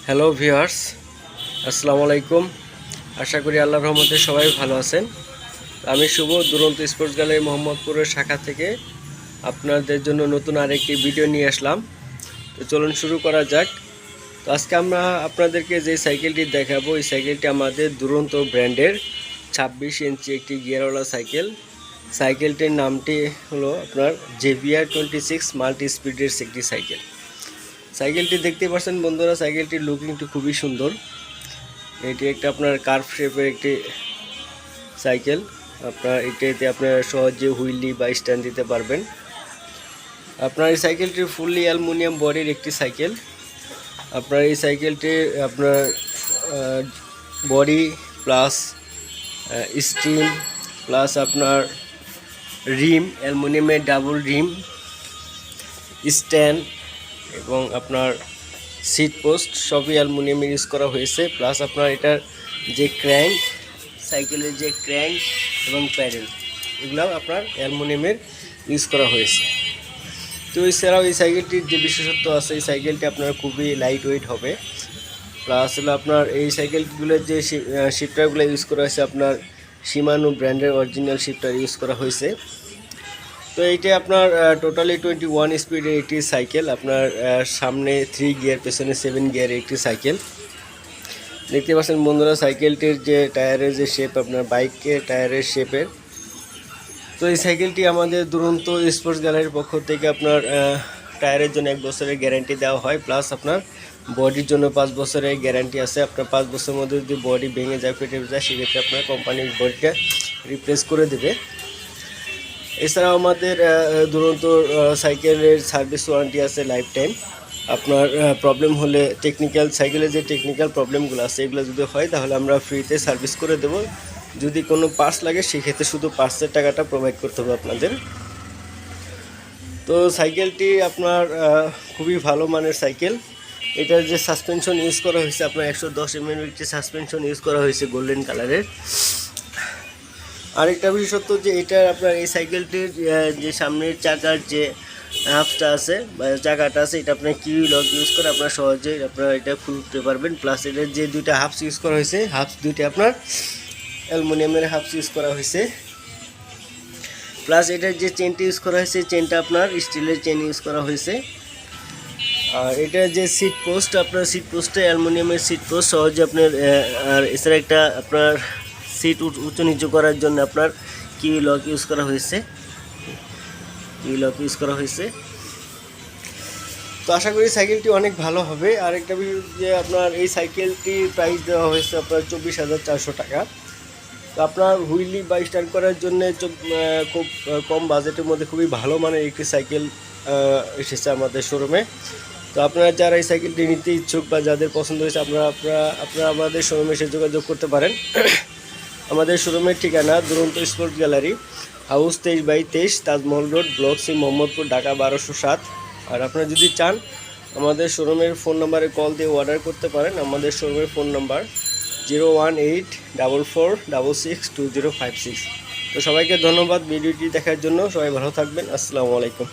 Hello viewers, আসসালামু আলাইকুম। আশা করি আল্লাহর রহমতে সবাই ভালো আছেন। আমি শুভ দুরন্ত স্পোর্টস গ্যালারি মোহাম্মদপুরের শাখা থেকে আপনাদের জন্য নতুন আরেকটি ভিডিও নিয়ে আসলাম। তো চলুন শুরু করা যাক। তো আজকে আমরা আপনাদেরকে যে সাইকেলটি দেখাবো, এই সাইকেলটি আমাদের দুরন্ত ব্র্যান্ডের 26 ইঞ্চি একটি গিয়ারওয়ালা সাইকেল। সাইকেলটির নামটি হলো আপনার জেভিয়ার 26 মাল্টি স্পিডের একটি সাইকেল। সাইকেলটি দেখতে পাচ্ছেন বন্ধুরা, সাইকেলটির লুকিংটি খুবই সুন্দর। এটি একটা আপনার কার্ভ শেপের একটি সাইকেল। এটাতে আপনার সহজে হুইলি বা স্ট্যান্ড দিতে পারবেন। আপনার এই সাইকেলটি ফুললি অ্যালুমিনিয়াম বডির একটি সাইকেল। আপনার এই সাইকেলটি আপনার বডি প্লাস স্টিম প্লাস আপনার রিম, অ্যালুমিনিয়ামের ডাবল রিম, স্ট্যান্ড এবং আপনার সিট পোস্ট সবই অ্যালুমিনিয়ামের ইউজ করা হয়েছে। প্লাস আপনার এটার যে ক্র্যাঙ্ক, সাইকেলের যে ক্র্যাঙ্ক এবং প্যাডেল, এগুলোও আপনার অ্যালুমিনিয়ামের ইউজ করা হয়েছে। তো এছাড়াও এই সাইকেলটির যে বিশেষত্ব আছে, এই সাইকেলটি আপনার খুবই লাইট ওয়েট হবে। প্লাস হলো আপনার এই সাইকেলগুলোর যে শিফটারগুলো ইউজ করা হয়েছে, আপনার শিমানো ব্র্যান্ডের অরিজিনাল শিফটার ইউজ করা হয়েছে। তো এইটা আপনার টোটালি 21 স্পিডের একটি সাইকেল। আপনার সামনে 3 গিয়ার, পেছনে 7 গিয়ারের একটি সাইকেল। দেখতে পাচ্ছেন বন্ধুরা, সাইকেলটির যে টায়ারের যে শেপ, আপনার বাইকের টায়ারের শেপের। তো এই সাইকেলটি আমাদের দুরন্ত স্পোর্টস গ্যালারির পক্ষ থেকে আপনার টায়ারের জন্য 1 বছরের গ্যারান্টি দেওয়া হয়। প্লাস আপনার বডির জন্য 5 বছরের গ্যারান্টি আছে। আপনার 5 বছরের মধ্যে যদি বডি ভেঙে যায়, ফেটে যায়, সেক্ষেত্রে আপনার কোম্পানির বডিটা রিপ্লেস করে দেবে। এছাড়াও আমাদের দুরন্ত সাইকেলের সার্ভিস ওয়ারেন্টি আছে লাইফ টাইম। আপনার প্রবলেম হলে সাইকেলের যে টেকনিক্যাল প্রবলেমগুলো আছে, এগুলো যদি হয় তাহলে আমরা ফ্রিতে সার্ভিস করে দেব। যদি কোনো পার্টস লাগে সেক্ষেত্রে শুধু পার্টসের টাকাটা প্রোভাইড করতে হবে আপনাদের। তো সাইকেলটি আপনার খুবই ভালো মানের সাইকেল। এটার যে সাসপেনশন ইউজ করা হয়েছে, আপনার 110 mm একটি সাসপেনশন ইউজ করা হয়েছে গোল্ডেন কালারের। আরেকটা বিশেষত্ব যে এটার আপনার এই সাইকেলটির যে সামনের চাকার যে হাফটা আছে বা চাকাটা আছে, এটা আপনার কিউ লক ইউজ করে আপনার সহজেই আপনারা এটা খুলতে পারবেন। প্লাস এটার যে দুইটা হাফস ইউজ করা হয়েছে, হাফস দুইটা আপনার অ্যালুমিনিয়ামের হাফস ইউজ করা হয়েছে। প্লাস এটার যে চেনটি ইউজ করা হয়েছে, চেনটা আপনার স্টিলের চেন ইউজ করা হয়েছে। আর এটার যে সিট পোস্ট, আপনার সিট পোস্টে অ্যালুমিনিয়ামের সিট পোস্ট, সহজে আপনার আর এছাড়া একটা আপনার সিট উঁচু নিচু করার জন্য আপনার কিউ লক ইউজ করা হয়েছে। তো আশা করি সাইকেলটি অনেক ভালো হবে। আরেকটা বিষয় যে আপনার এই সাইকেলটির প্রাইস দেওয়া হয়েছে আপনার 24,400 টাকা। তো আপনার হুইলি বা স্ট্যান্ড করার জন্য খুব কম বাজেটের মধ্যে খুবই ভালো মানের একটি সাইকেল এসেছে আমাদের শোরুমে। তো আপনারা যারা এই সাইকেলটি নিতে ইচ্ছুক বা যাদের পছন্দ হয়েছে, আপনারা আমাদের শোরুমে এসে যোগাযোগ করতে পারেন। আমাদের শোরুমের ঠিকানা Duronto sports gallery, house 23/23, Taj Mahal road, block C, Mohammadpur, Dhaka 1207। আর আপনারা যদি চান আমাদের শোরুমের ফোন নাম্বারে কল দিয়ে অর্ডার করতে পারেন। আমাদের শোরুমের ফোন নাম্বার 01844662056। তো সবাইকে ধন্যবাদ ভিডিওটি দেখার জন্য। সবাই ভালো থাকবেন। আসসালামু আলাইকুম।